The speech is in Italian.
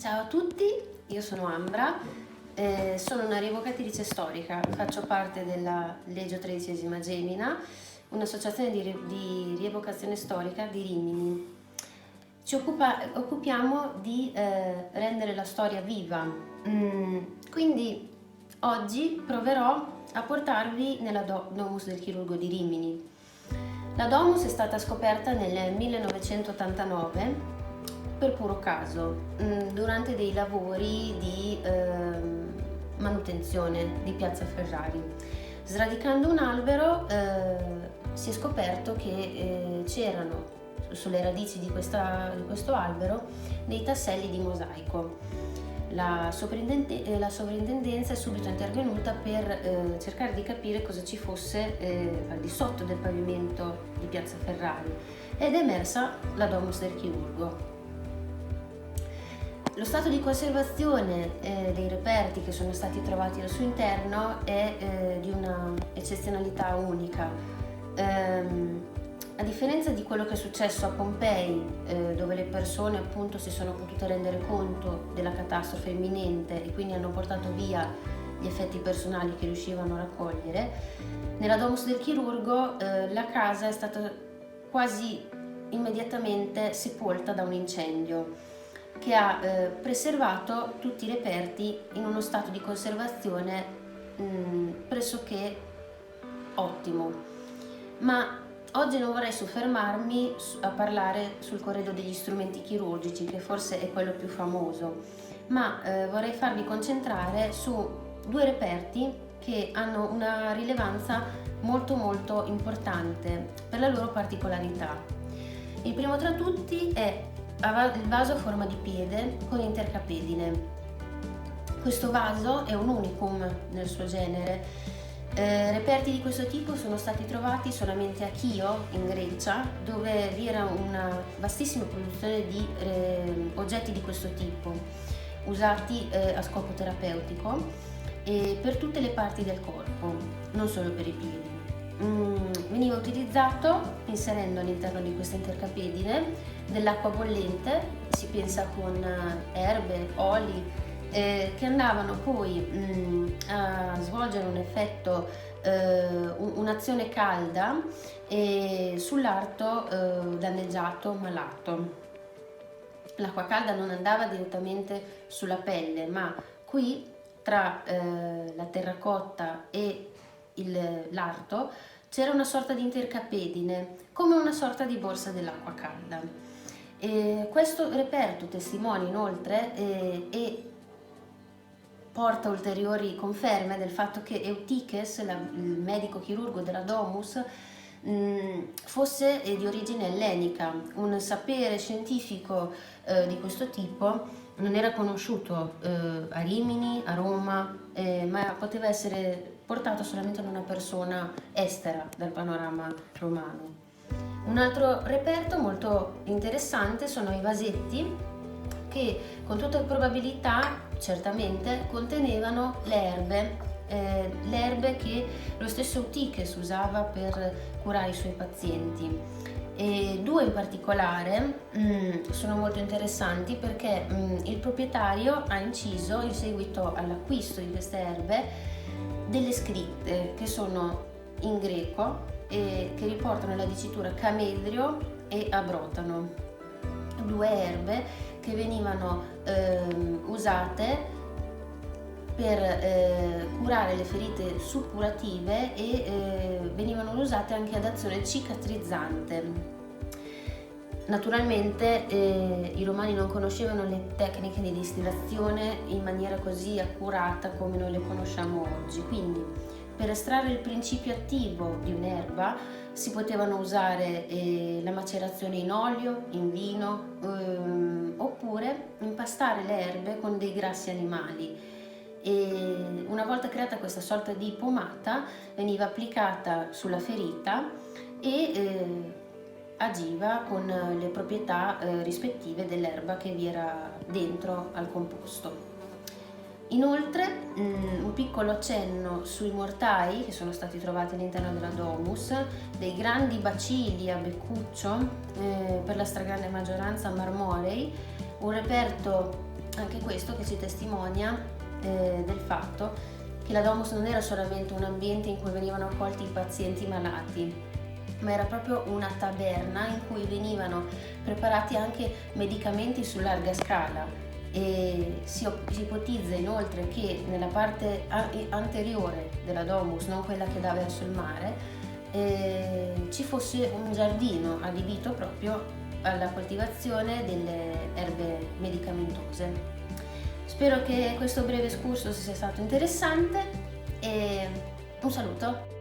Ciao a tutti, io sono Ambra, sono una rievocatrice storica, faccio parte della Legio XIII Gemina, un'associazione di rievocazione storica di Rimini. Occupiamo di rendere la storia viva, quindi oggi proverò a portarvi nella Domus del Chirurgo di Rimini. La Domus è stata scoperta nel 1989 per puro caso, durante dei lavori di manutenzione di Piazza Ferrari. Sradicando un albero si è scoperto che c'erano sulle radici di questo albero dei tasselli di mosaico. La sovrintendenza è subito intervenuta per cercare di capire cosa ci fosse al di sotto del pavimento di Piazza Ferrari ed è emersa la Domus del Chirurgo. Lo stato di conservazione dei reperti che sono stati trovati al suo interno è di una eccezionalità unica. A differenza di quello che è successo a Pompei, dove le persone appunto si sono potute rendere conto della catastrofe imminente e quindi hanno portato via gli effetti personali che riuscivano a raccogliere, nella Domus del Chirurgo la casa è stata quasi immediatamente sepolta da un incendio che ha preservato tutti i reperti in uno stato di conservazione pressoché ottimo. Ma oggi non vorrei soffermarmi a parlare sul corredo degli strumenti chirurgici, che forse è quello più famoso, ma vorrei farvi concentrare su due reperti che hanno una rilevanza molto importante per la loro particolarità. Il primo tra tutti è il vaso a forma di piede con intercapedine. Questo vaso è un unicum nel suo genere. Reperti di questo tipo sono stati trovati solamente a Chio, in Grecia, dove vi era una vastissima produzione di oggetti di questo tipo, usati a scopo terapeutico e per tutte le parti del corpo, non solo per i piedi. Veniva utilizzato inserendo all'interno di questa intercapedine dell'acqua bollente, si pensa con erbe, oli, che andavano poi a svolgere un effetto, un'azione calda sull'arto danneggiato, malato. L'acqua calda non andava direttamente sulla pelle, ma qui tra la terracotta e l'arto c'era una sorta di intercapedine, come una sorta di borsa dell'acqua calda. Questo reperto testimonia inoltre e porta ulteriori conferme del fatto che Eutiches, il medico chirurgo della Domus, fosse di origine ellenica. Un sapere scientifico di questo tipo non era conosciuto a Rimini, a Roma, ma poteva essere portato solamente da una persona estera dal panorama romano. Un altro reperto molto interessante sono i vasetti che con tutta probabilità certamente contenevano le erbe che lo stesso Eutiches usava per curare i suoi pazienti. E due in particolare sono molto interessanti perché il proprietario ha inciso, in seguito all'acquisto di queste erbe, delle scritte che sono in greco e che riportano la dicitura camedrio e abrotano, due erbe che venivano usate per curare le ferite suppurative e venivano usate anche ad azione cicatrizzante. Naturalmente i romani non conoscevano le tecniche di distillazione in maniera così accurata come noi le conosciamo oggi, quindi per estrarre il principio attivo di un'erba si potevano usare la macerazione in olio, in vino, oppure impastare le erbe con dei grassi animali. E una volta creata questa sorta di pomata veniva applicata sulla ferita e agiva con le proprietà rispettive dell'erba che vi era dentro al composto. Inoltre un piccolo accenno sui mortai che sono stati trovati all'interno della Domus, dei grandi bacilli a beccuccio, per la stragrande maggioranza marmorei, un reperto Anche questo che ci testimonia del fatto che la Domus non era solamente un ambiente in cui venivano accolti i pazienti malati, ma era proprio una taberna in cui venivano preparati anche medicamenti su larga scala. E si ipotizza inoltre che nella parte anteriore della Domus, non quella che dà verso il mare, ci fosse un giardino adibito proprio alla coltivazione delle erbe medicamentose. Spero che questo breve excursus sia stato interessante e un saluto!